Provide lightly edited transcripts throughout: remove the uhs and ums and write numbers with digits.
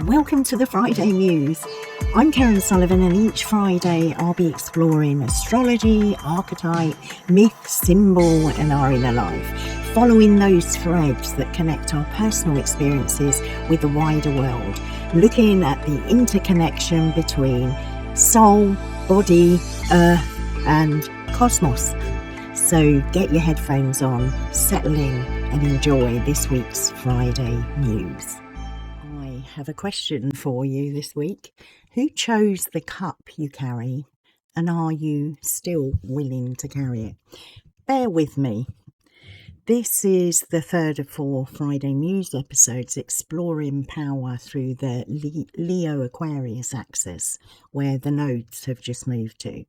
Welcome to the Friday Muse. I'm Karen Sullivan, and each Friday I'll be exploring astrology, archetype, myth, symbol and our inner life, following those threads that connect our personal experiences with the wider world, looking at the interconnection between soul, body, earth and cosmos. So get your headphones on, settle in and enjoy this week's Friday Muse. I have a question for you this week. Who chose the cup you carry, and are you still willing to carry it? Bear with me. This is the third of 4 Friday Muse episodes exploring power through the Leo Aquarius axis, where the nodes have just moved to.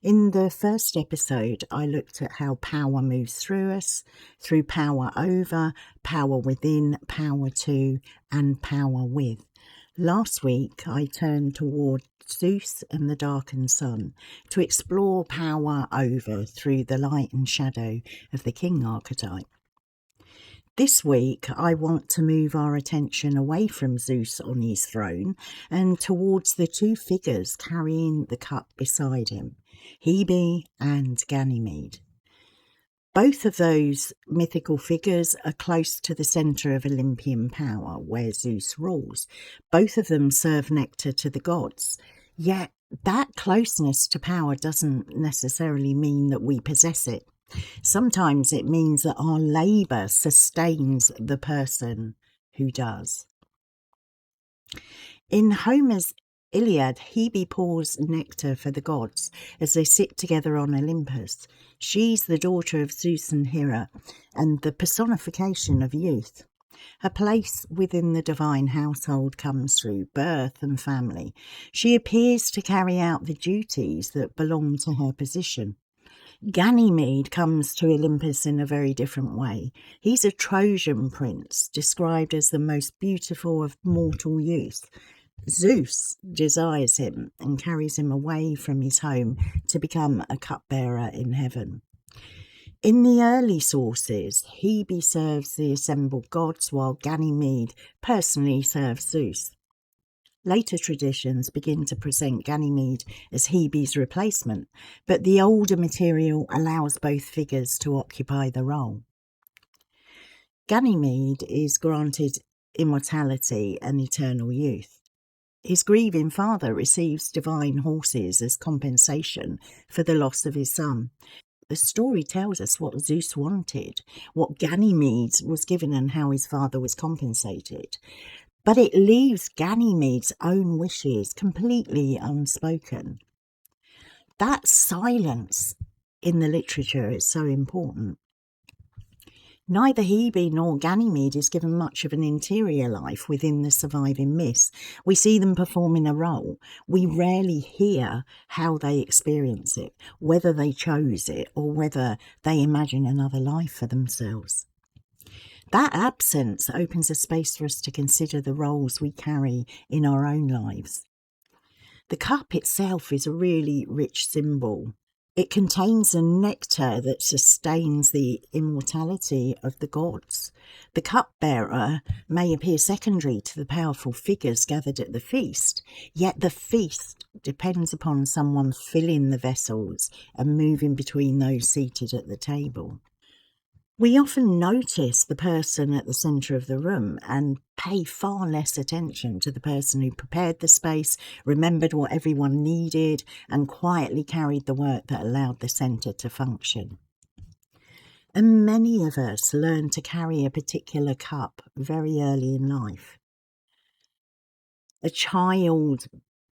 In the first episode, I looked at how power moves through us, through power over, power within, power to, and power with. Last week, I turned toward Zeus and the darkened sun to explore power over through the light and shadow of the king archetype. This week, I want to move our attention away from Zeus on his throne and towards the two figures carrying the cup beside him, Hebe and Ganymede. Both of those mythical figures are close to the centre of Olympian power, where Zeus rules. Both of them serve nectar to the gods, yet that closeness to power doesn't necessarily mean that we possess it. Sometimes it means that our labour sustains the person who does. In Homer's Iliad, Hebe pours nectar for the gods as they sit together on Olympus. She's the daughter of Zeus and Hera and the personification of youth. Her place within the divine household comes through birth and family. She appears to carry out the duties that belong to her position. Ganymede comes to Olympus in a very different way. He's a Trojan prince, described as the most beautiful of mortal youth. Zeus desires him and carries him away from his home to become a cupbearer in heaven. In the early sources, Hebe serves the assembled gods while Ganymede personally serves Zeus. Later traditions begin to present Ganymede as Hebe's replacement, but the older material allows both figures to occupy the role. Ganymede is granted immortality and eternal youth. His grieving father receives divine horses as compensation for the loss of his son. The story tells us what Zeus wanted, what Ganymede was given and how his father was compensated. But it leaves Ganymede's own wishes completely unspoken. That silence in the literature is so important. Neither Hebe nor Ganymede is given much of an interior life within the surviving myths. We see them performing a role. We rarely hear how they experience it, whether they chose it or whether they imagine another life for themselves. That absence opens a space for us to consider the roles we carry in our own lives. The cup itself is a really rich symbol. It contains a nectar that sustains the immortality of the gods. The cupbearer may appear secondary to the powerful figures gathered at the feast, yet the feast depends upon someone filling the vessels and moving between those seated at the table. We often notice the person at the centre of the room and pay far less attention to the person who prepared the space, remembered what everyone needed, and quietly carried the work that allowed the centre to function. And many of us learn to carry a particular cup very early in life. A child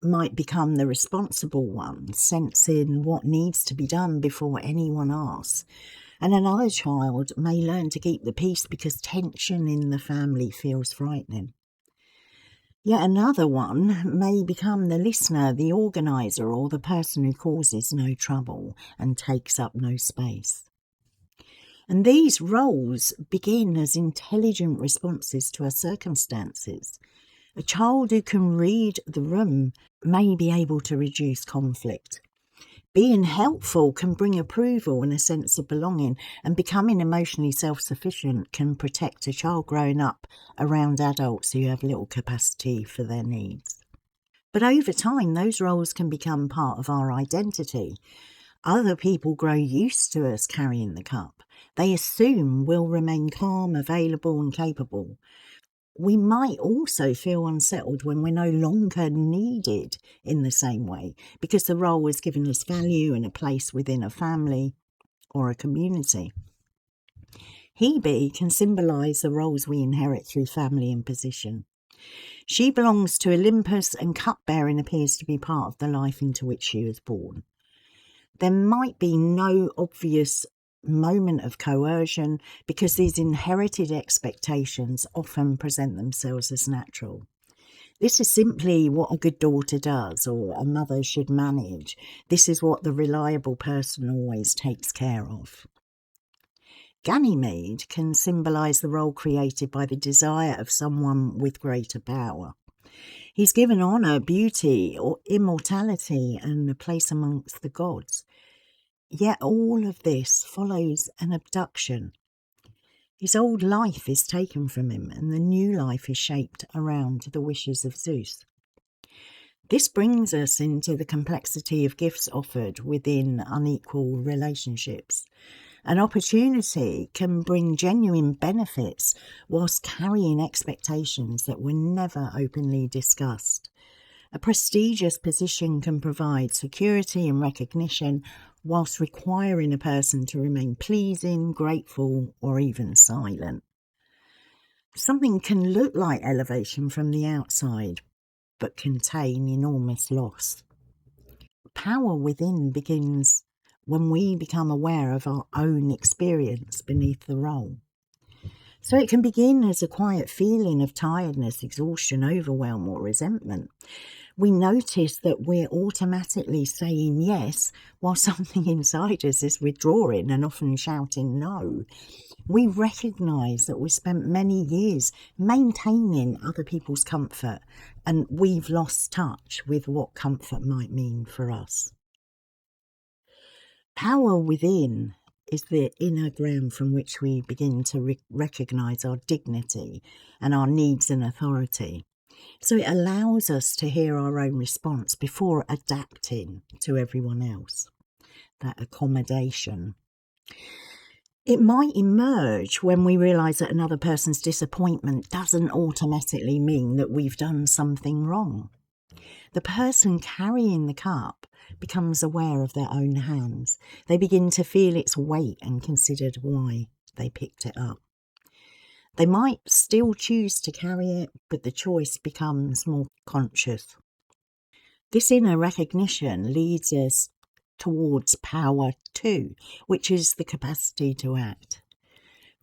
might become the responsible one, sensing what needs to be done before anyone asks. And another child may learn to keep the peace because tension in the family feels frightening. Yet another one may become the listener, the organiser, or the person who causes no trouble and takes up no space. And these roles begin as intelligent responses to our circumstances. A child who can read the room may be able to reduce conflict. Being helpful can bring approval and a sense of belonging, and becoming emotionally self-sufficient can protect a child growing up around adults who have little capacity for their needs. But over time, those roles can become part of our identity. Other people grow used to us carrying the cup. They assume we'll remain calm, available and capable. We might also feel unsettled when we're no longer needed in the same way, because the role has given us value and a place within a family or a community. Hebe can symbolise the roles we inherit through family and position. She belongs to Olympus, and cupbearing appears to be part of the life into which she was born. There might be no obvious moment of coercion because these inherited expectations often present themselves as natural. This is simply what a good daughter does, or a mother should manage. This is what the reliable person always takes care of. Ganymede can symbolise the role created by the desire of someone with greater power. He's given honour, beauty, or immortality, and a place amongst the gods. Yet all of this follows an abduction. His old life is taken from him, and the new life is shaped around the wishes of Zeus. This brings us into the complexity of gifts offered within unequal relationships. An opportunity can bring genuine benefits whilst carrying expectations that were never openly discussed. A prestigious position can provide security and recognition whilst requiring a person to remain pleasing, grateful, or even silent. Something can look like elevation from the outside, but contain enormous loss. Power within begins when we become aware of our own experience beneath the role. So it can begin as a quiet feeling of tiredness, exhaustion, overwhelm, or resentment. We notice that we're automatically saying yes while something inside us is withdrawing and often shouting no. We recognise that we spent many years maintaining other people's comfort, and we've lost touch with what comfort might mean for us. Power within is the inner ground from which we begin to recognise our dignity and our needs and authority. So it allows us to hear our own response before adapting to everyone else. That accommodation. It might emerge when we realise that another person's disappointment doesn't automatically mean that we've done something wrong. The person carrying the cup becomes aware of their own hands. They begin to feel its weight and consider why they picked it up. They might still choose to carry it, but the choice becomes more conscious. This inner recognition leads us towards power too, which is the capacity to act.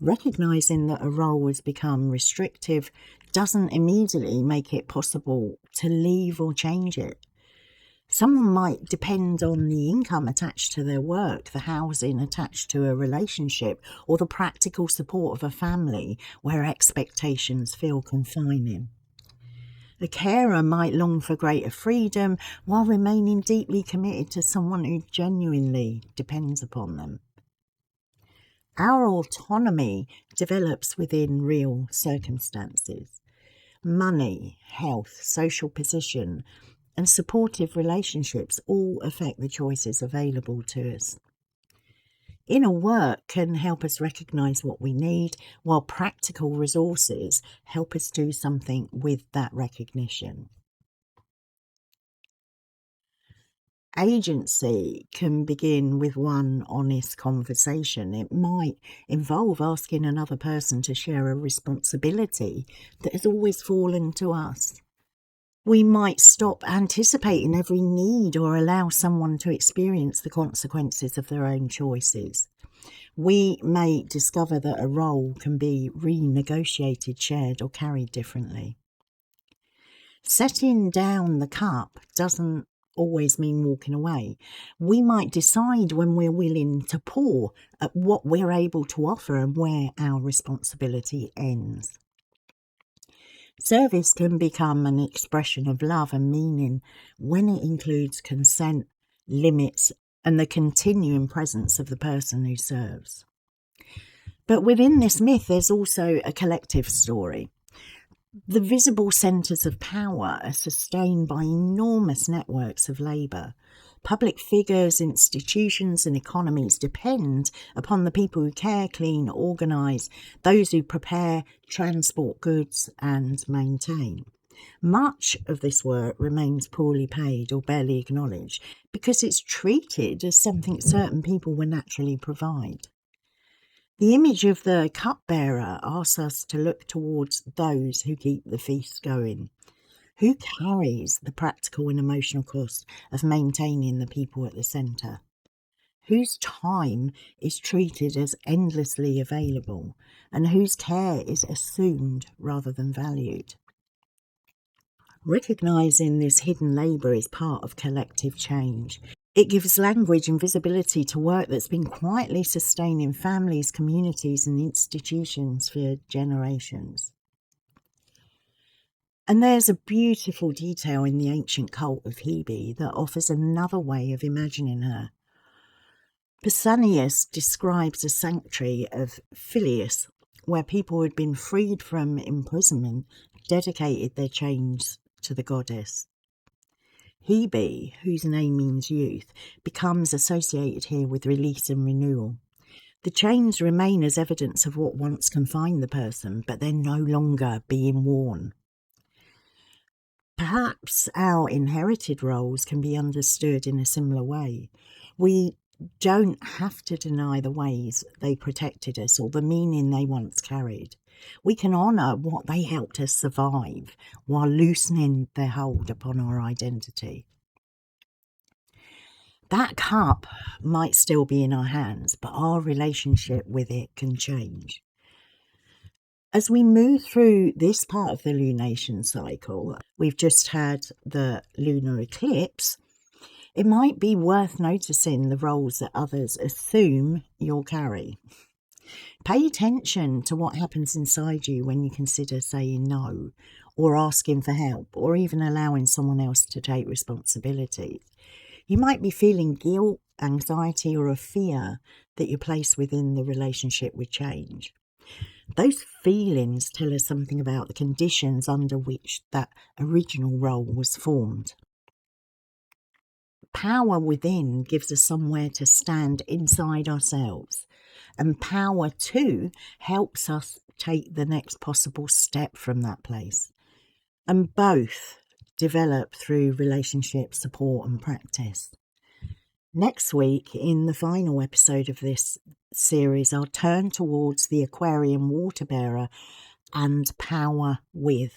Recognising that a role has become restrictive doesn't immediately make it possible to leave or change it. Someone might depend on the income attached to their work, the housing attached to a relationship, or the practical support of a family where expectations feel confining. A carer might long for greater freedom while remaining deeply committed to someone who genuinely depends upon them. Our autonomy develops within real circumstances. Money, health, social position, and supportive relationships all affect the choices available to us. Inner work can help us recognise what we need, while practical resources help us do something with that recognition. Agency can begin with one honest conversation. It might involve asking another person to share a responsibility that has always fallen to us. We might stop anticipating every need or allow someone to experience the consequences of their own choices. We may discover that a role can be renegotiated, shared, or carried differently. Setting down the cup doesn't always mean walking away. We might decide when we're willing to pour at what we're able to offer and where our responsibility ends. Service can become an expression of love and meaning when it includes consent, limits, and the continuing presence of the person who serves. But within this myth, there's also a collective story. The visible centres of power are sustained by enormous networks of labour. Public figures, institutions and economies depend upon the people who care, clean, organise, those who prepare, transport goods and maintain. Much of this work remains poorly paid or barely acknowledged because it's treated as something certain people will naturally provide. The image of the cupbearer asks us to look towards those who keep the feast going. Who carries the practical and emotional cost of maintaining the people at the centre? Whose time is treated as endlessly available and whose care is assumed rather than valued? Recognising this hidden labour is part of collective change. It gives language and visibility to work that's been quietly sustaining families, communities and institutions for generations. And there's a beautiful detail in the ancient cult of Hebe that offers another way of imagining her. Pausanias describes a sanctuary of Phileus, where people who had been freed from imprisonment dedicated their chains to the goddess. Hebe, whose name means youth, becomes associated here with release and renewal. The chains remain as evidence of what once confined the person, but they're no longer being worn. Perhaps our inherited roles can be understood in a similar way. We don't have to deny the ways they protected us or the meaning they once carried. We can honour what they helped us survive while loosening their hold upon our identity. That cup might still be in our hands, but our relationship with it can change. As we move through this part of the lunation cycle, we've just had the lunar eclipse. It might be worth noticing the roles that others assume you'll carry. Pay attention to what happens inside you when you consider saying no, or asking for help, or even allowing someone else to take responsibility. You might be feeling guilt, anxiety, or a fear that you place within the relationship with change. Those feelings tell us something about the conditions under which that original role was formed. Power within gives us somewhere to stand inside ourselves, and power too helps us take the next possible step from that place. And both develop through relationship support and practice. Next week, in the final episode of this series, I'll turn towards the Aquarian water bearer and power with.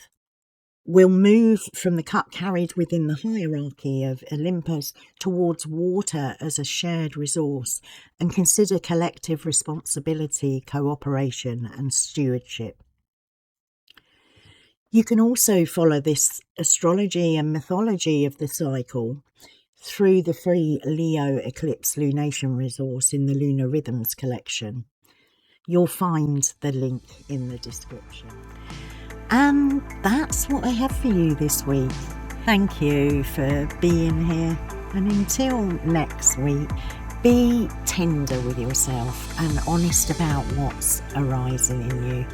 We'll move from the cup carried within the hierarchy of Olympus towards water as a shared resource and consider collective responsibility, cooperation and stewardship. You can also follow this astrology and mythology of the cycle through the free Leo Eclipse Lunation resource in the Lunar Rhythms collection. You'll find the link in the description. And that's what I have for you this week. Thank you for being here. And until next week, be tender with yourself and honest about what's arising in you.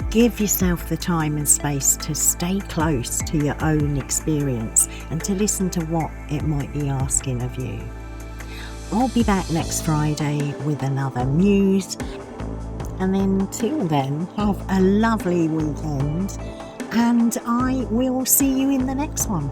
Give yourself the time and space to stay close to your own experience and to listen to what it might be asking of you. I'll be back next Friday with another Muse. And until then, have a lovely weekend and I will see you in the next one.